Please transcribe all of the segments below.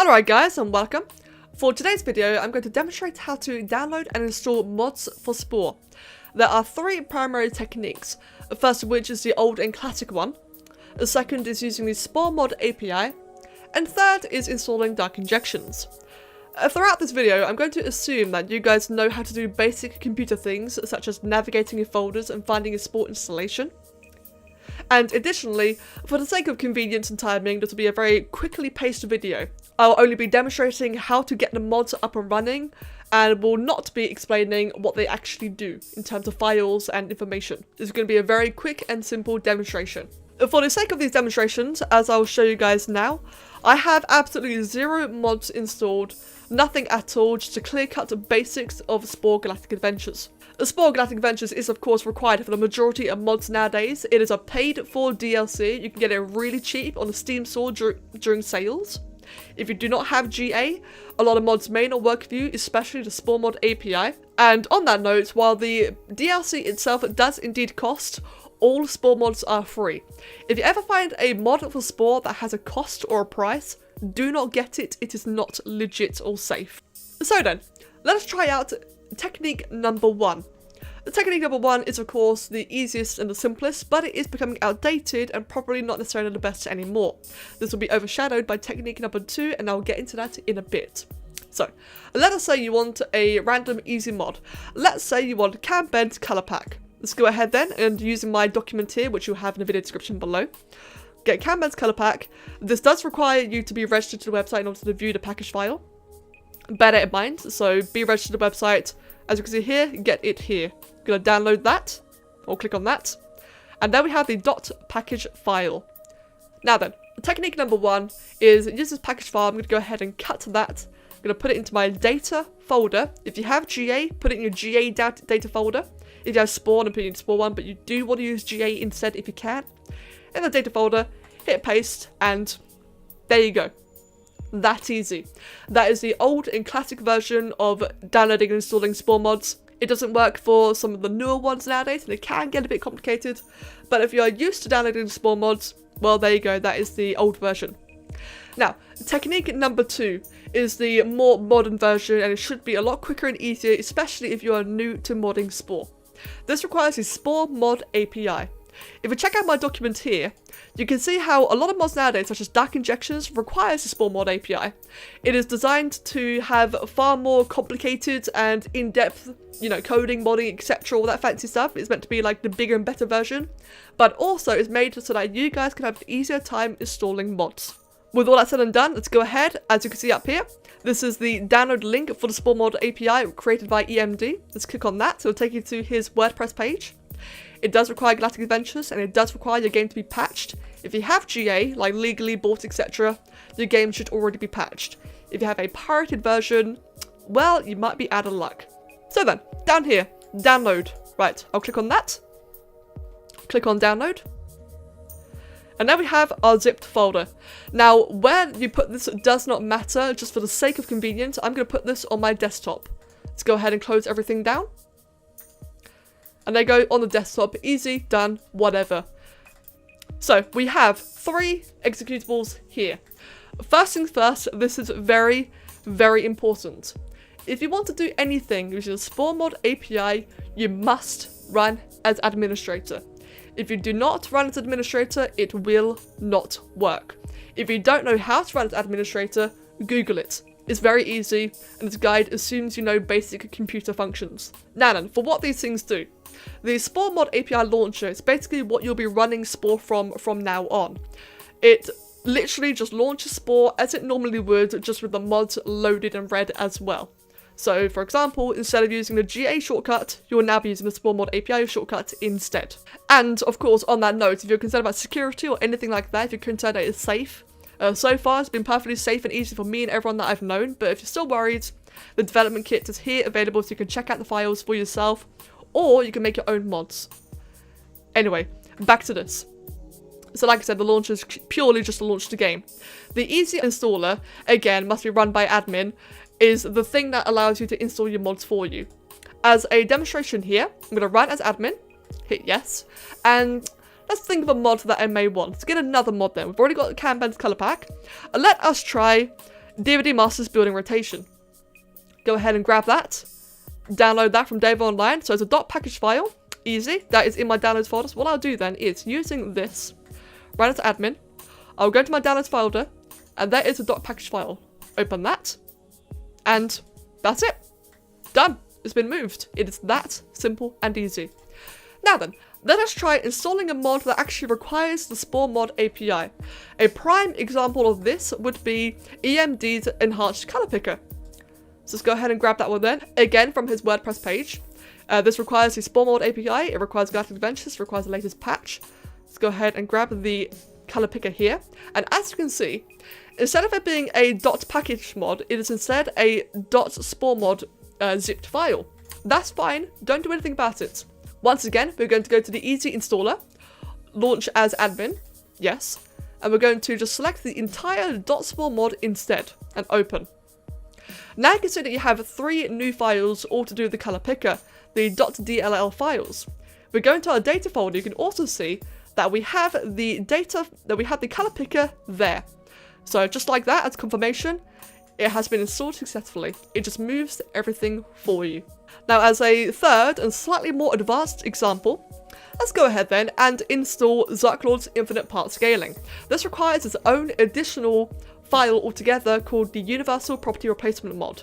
Alright guys, and welcome. For today's video, I'm going to demonstrate how to download and install mods for Spore. There are three primary techniques, the first of which is the old and classic one, the second is using the SporeMod API, and third is installing dark injections. Throughout this video, I'm going to assume that you guys know how to do basic computer things such as navigating your folders and finding a Spore installation. And additionally, for the sake of convenience and timing, this will be a very quickly paced video. I'll only be demonstrating how to get the mods up and running, and will not be explaining what they actually do in terms of files and information. This is going to be a very quick and simple demonstration. For the sake of these demonstrations, as I'll show you guys now, I have absolutely zero mods installed, nothing at all, just a clear-cut basics of Spore Galactic Adventures. Spore Galactic Adventures is of course required for the majority of mods nowadays. It is a paid-for DLC. You can get it really cheap on the Steam store during sales. If you do not have GA, a lot of mods may not work for you, especially the SporeMod API. And on that note, while the DLC itself does indeed cost, all Spore mods are free. If you ever find a mod for Spore that has a cost or a price, do not get it. It is not legit or safe. So then, let us try out technique number one. The technique number one is of course the easiest and the simplest, but it is becoming outdated and probably not necessarily the best anymore. This will be overshadowed by technique number two, and I'll get into that in a bit. So, let us say you want a random easy mod. Let's say you want Cam Bed Color Pack. Let's go ahead then, and using my document here, which you'll have in the video description below, get Cam Bed's Color Pack. This does require you to be registered to the website in order to view the package file. Bear that in mind, so be registered to the website. As you can see here, get it here. Gonna download that, or click on that, and then we have the .package file. Now then, technique number one is use this package file. I'm gonna go ahead and cut that. I'm gonna put it into my data folder. If you have GA, put it in your GA data folder. If you have Spore, then put it in Spore one, but you do want to use GA instead if you can. In the data folder, hit paste, and there you go. That easy. That is the old and classic version of downloading and installing Spore mods. It doesn't work for some of the newer ones nowadays, and it can get a bit complicated, but if you are used to downloading Spore mods, well, there you go, that is the old version. Now, technique number two is the more modern version, and it should be a lot quicker and easier, especially if you are new to modding Spore. This requires the SporeMod API. If you check out my document here, you can see how a lot of mods nowadays, such as dark injections, requires the SporeMod API. It is designed to have far more complicated and in-depth, coding, modding, etc., all that fancy stuff. It's meant to be like the bigger and better version, but also it's made so that you guys can have an easier time installing mods. With all that said and done, let's go ahead. As you can see up here, this is the download link for the SporeMod API created by EMD. Let's click on that. So it'll take you to his WordPress page. It does require Galactic Adventures, and it does require your game to be patched. If you have GA, like legally bought, etc., your game should already be patched. If you have a pirated version, well, you might be out of luck. So then, down here, download. Right, I'll click on that. Click on download. And now we have our zipped folder. Now, where you put this does not matter. Just for the sake of convenience, I'm going to put this on my desktop. Let's go ahead and close everything down. And they go on the desktop, easy, done, whatever. So, we have three executables here. First things first, this is very, very important. If you want to do anything using the SporeMod API, you must run as administrator. If you do not run as administrator, it will not work. If you don't know how to run as administrator, Google it. It's very easy, and this guide assumes you know basic computer functions. Now then, for what these things do. The SporeMod API launcher is basically what you'll be running Spore from now on. It literally just launches Spore as it normally would, just with the mods loaded and read as well. So, for example, instead of using the GA shortcut, you'll now be using the SporeMod API shortcut instead. And, of course, on that note, if you're concerned about security or anything like that, if you're concerned that it's safe, so far it's been perfectly safe and easy for me and everyone that I've known, but if you're still worried, the development kit is here available so you can check out the files for yourself, or you can make your own mods. Anyway, back to this. So like I said, the launcher is purely just to launch the game. The easy installer, again, must be run by admin, is the thing that allows you to install your mods for you. As a demonstration here, I'm going to run as admin, hit yes, and let's think of a mod that I may want. Let's get another mod then. We've already got the Cam Bed Color Pack. Let us try DVD Masters Building Rotation. Go ahead and grab that. Download that from Dave Online. So it's a .package file. Easy. That is in my downloads folder. So what I'll do then is, using this, run it to admin. I'll go to my downloads folder, and there is a .package file. Open that, and that's it. Done. It's been moved. It is that simple and easy. Now then, let us try installing a mod that actually requires the SporeMod API. A prime example of this would be EMD's Enhanced Color Picker. So let's go ahead and grab that one then. Again, from his WordPress page. This requires the SporeMod API. It requires Galactic Adventures. It requires the latest patch. Let's go ahead and grab the color picker here. And as you can see, instead of it being a .package mod, it is instead a .SporeMod zipped file. That's fine. Don't do anything about it. Once again, we're going to go to the easy installer, launch as admin, yes, and we're going to just select the entire .SporeMod instead and open. Now you can see that you have 3 new files all to do with the color picker, the .dll files. We go into our data folder. You can also see that we have the data, that we have the color picker there. So just like that, as confirmation, it has been installed successfully. It just moves everything for you. Now, as a third and slightly more advanced example, let's go ahead then and install Zarklord's Infinite Part Scaling. This requires its own additional file altogether called the Universal Property Replacement mod.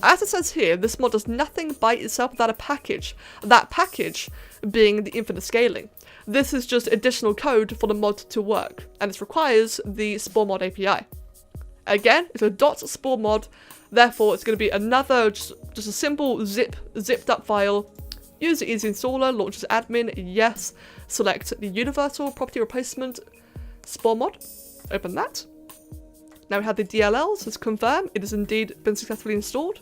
As it says here, this mod does nothing by itself without a package, that package being the Infinite Scaling. This is just additional code for the mod to work, and it requires the SporeMod API. Again, it's a .SporeMod, therefore it's going to be another, just a simple zipped up file. Use the easy installer, launch as admin, yes. Select the Universal Property Replacement SporeMod, open that. Now we have the DLLs, let's confirm it has indeed been successfully installed.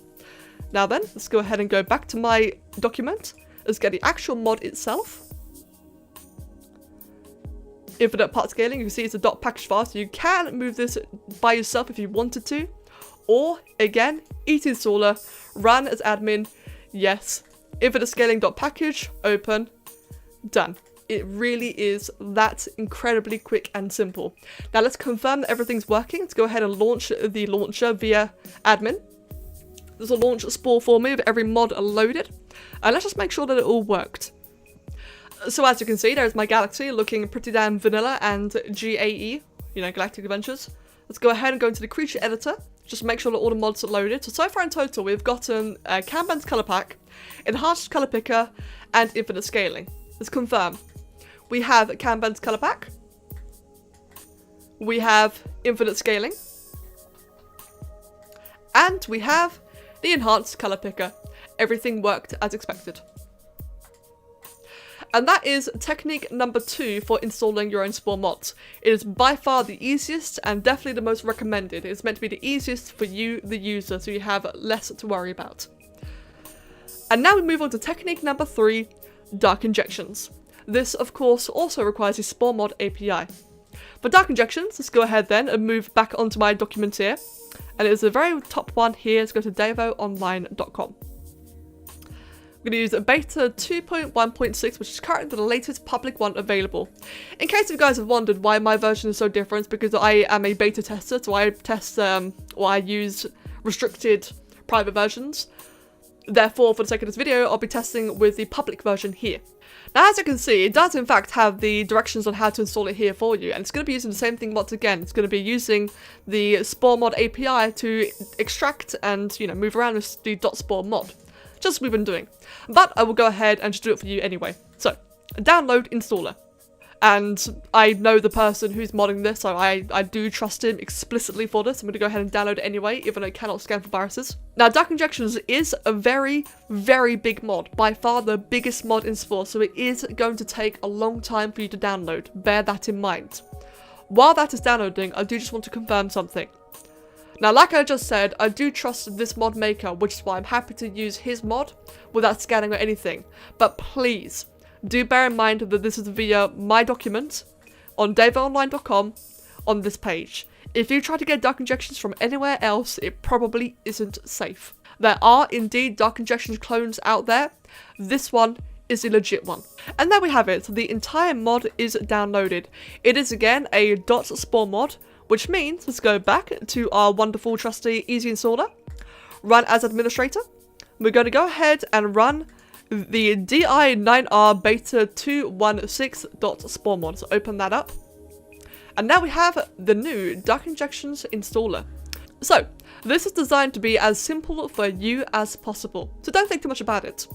Now then, let's go ahead and go back to my document. Let's get the actual mod itself. Infinite Part Scaling, you can see it's a .package file, so you can move this by yourself if you wanted to. Or, again, easy installer, run as admin, yes. Infinite Scaling .package, open, done. It really is that incredibly quick and simple. Now let's confirm that everything's working. Let's go ahead and launch the launcher via admin. This will launch Spore for me with every mod loaded. And let's just make sure that it all worked. So as you can see, there's my galaxy looking pretty damn vanilla and GAE, you know, Galactic Adventures. Let's go ahead and go into the creature editor. Just make sure that all the mods are loaded. So far in total, we've gotten Kanban's color pack, enhanced color picker, and infinite scaling. Let's confirm. We have Kanban's color pack. We have infinite scaling. And we have the enhanced color picker. Everything worked as expected. And that is technique number 2 for installing your own Spore mods. It is by far the easiest and definitely the most recommended. It's meant to be the easiest for you, the user, so you have less to worry about. And now we move on to technique number 3, dark injections. This, of course, also requires a SporeMod API. For dark injections, let's go ahead then and move back onto my document here. And it's the very top one here. Let's go to davoonline.com. I'm going to use beta 2.1.6, which is currently the latest public one available. In case you guys have wondered why my version is so different, because I am a beta tester, so I test or I use restricted private versions. Therefore, for the sake of this video, I'll be testing with the public version here. Now, as you can see, it does in fact have the directions on how to install it here for you, and it's going to be using the same thing once again. It's going to be using the SporeMod API to extract and, you know, move around with the .spore mod. Just as we've been doing. But I will go ahead and just do it for you anyway. So, download installer. And I know the person who's modding this, so I do trust him explicitly for this. I'm going to go ahead and download it anyway, even though it cannot scan for viruses. Now, Dark Injections is a very, very big mod. By far the biggest mod in Spore, so it is going to take a long time for you to download. Bear that in mind. While that is downloading, I do just want to confirm something. Now, like I just said, I do trust this mod maker, which is why I'm happy to use his mod without scanning or anything. But please, do bear in mind that this is via my document on davoonline.com on this page. If you try to get Dark Injections from anywhere else, it probably isn't safe. There are indeed Dark Injections clones out there. This one is a legit one. And there we have it. So the entire mod is downloaded. It is again a .spore mod which means let's go back to our wonderful trusty easy installer, run as administrator. We're going to go ahead and run the di9r beta 216.sporemod. So open that up. And now we have the new Dark Injections installer. So this is designed to be as simple for you as possible. So don't think too much about it.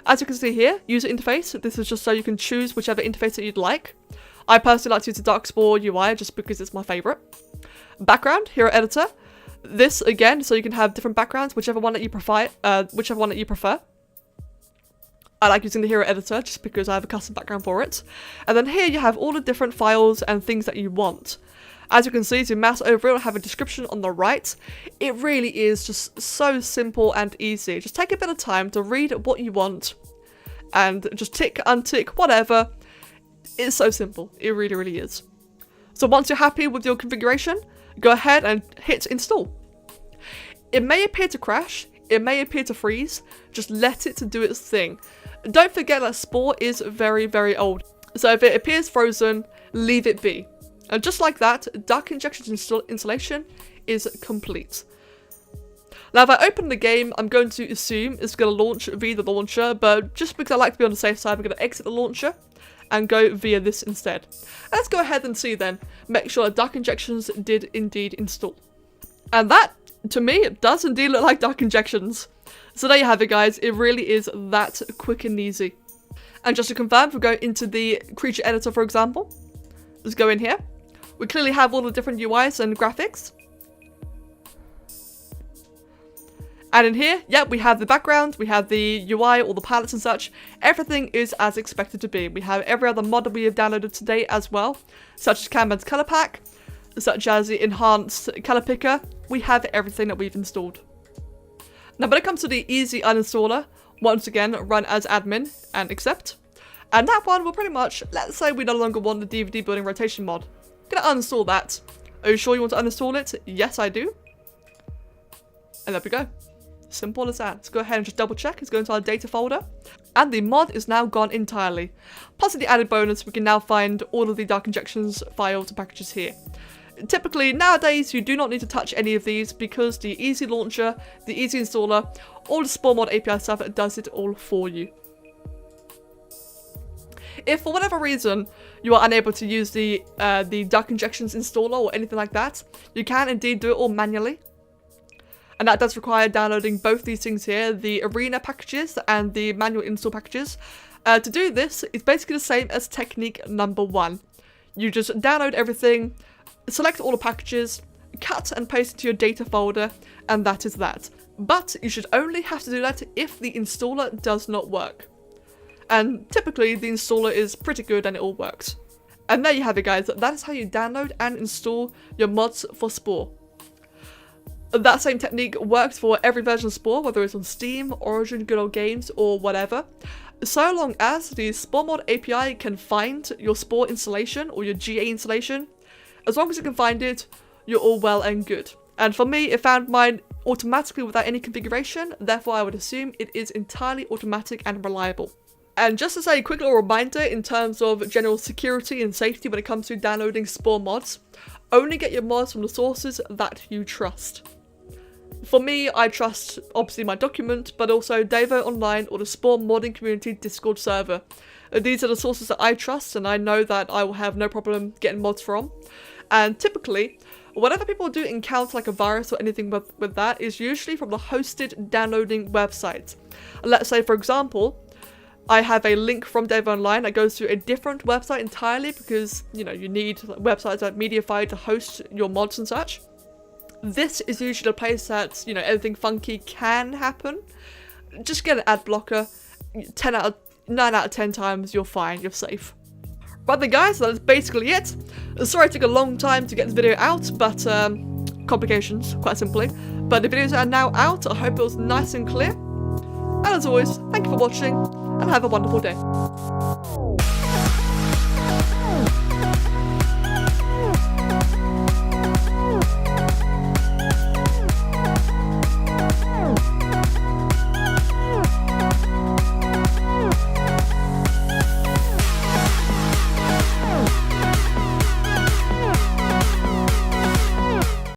As you can see here, user interface. This is just so you can choose whichever interface that you'd like. I personally like to use the Dark Spore UI just because it's my favorite. Background, hero editor. This again, so you can have different backgrounds, whichever one that you prefer. I like using the hero editor just because I have a custom background for it. And then here you have all the different files and things that you want. As you can see, as you mouse over it, it'll have a description on the right. It really is just so simple and easy. Just take a bit of time to read what you want and just tick, untick, whatever. It's so simple. It really, really is. So once you're happy with your configuration, go ahead and hit install. It may appear to crash. It may appear to freeze. Just let it do its thing. Don't forget that Spore is very, very old. So if it appears frozen, leave it be. And just like that, Dark Injections installation is complete. Now if I open the game, I'm going to assume it's going to launch via the launcher, but just because I like to be on the safe side, I'm going to exit the launcher and go via this instead. Let's go ahead and see then, make sure that Dark Injections did indeed install. And that, to me, it does indeed look like Dark Injections. So there you have it, guys. It really is that quick and easy. And just to confirm, if we go into the creature editor, for example, let's go in here. We clearly have all the different UIs and graphics. And in here, yep, we have the background, we have the UI, all the palettes and such. Everything is as expected to be. We have every other mod that we have downloaded today as well, such as Kanban's color pack, such as the enhanced color picker. We have everything that we've installed. Now when it comes to the easy uninstaller, once again, run as admin and accept. And that one will pretty much, let's say we no longer want the DVD building rotation mod. Gonna uninstall that. Are you sure you want to uninstall it? Yes, I do. And there we go. Simple as that. Let's go ahead and just double check. It's going to our data folder. And the mod is now gone entirely. Plus the added bonus, we can now find all of the Dark Injections files and packages here. Typically, nowadays, you do not need to touch any of these because the easy launcher, the easy installer, all the SporeMod API stuff does it all for you. If for whatever reason you are unable to use the Dark Injections installer or anything like that, you can indeed do it all manually. And that does require downloading both these things here, the arena packages and the manual install packages. To do this, it's basically the same as technique number 1. You just download everything, select all the packages, cut and paste it to your data folder, and that is that. But you should only have to do that if the installer does not work. And typically the installer is pretty good and it all works. And there you have it, guys. That is how you download and install your mods for Spore. That same technique works for every version of Spore, whether it's on Steam, Origin, Good Old Games, or whatever. So long as the SporeMod API can find your Spore installation or your GA installation, as long as it can find it, you're all well and good. And for me, it found mine automatically without any configuration, therefore I would assume it is entirely automatic and reliable. And just as a quick little reminder in terms of general security and safety when it comes to downloading Spore mods, only get your mods from the sources that you trust. For me, I trust obviously my document, but also Devo Online or the Spore modding community Discord server. These are the sources that I trust and I know that I will have no problem getting mods from. And typically, whenever people do encounter like a virus or anything with that is usually from the hosted downloading website. Let's say, for example, I have a link from Devo Online that goes to a different website entirely because, you know, you need websites like Mediafire to host your mods and such. This is usually a place that, you know, everything funky can happen. Just get an ad blocker. 9 out of 10 times you're fine, you're safe. Right then guys, that's basically it. Sorry it took a long time to get this video out, but complications, quite simply. But the videos are now out, I hope it was nice and clear. And as always, thank you for watching, and have a wonderful day.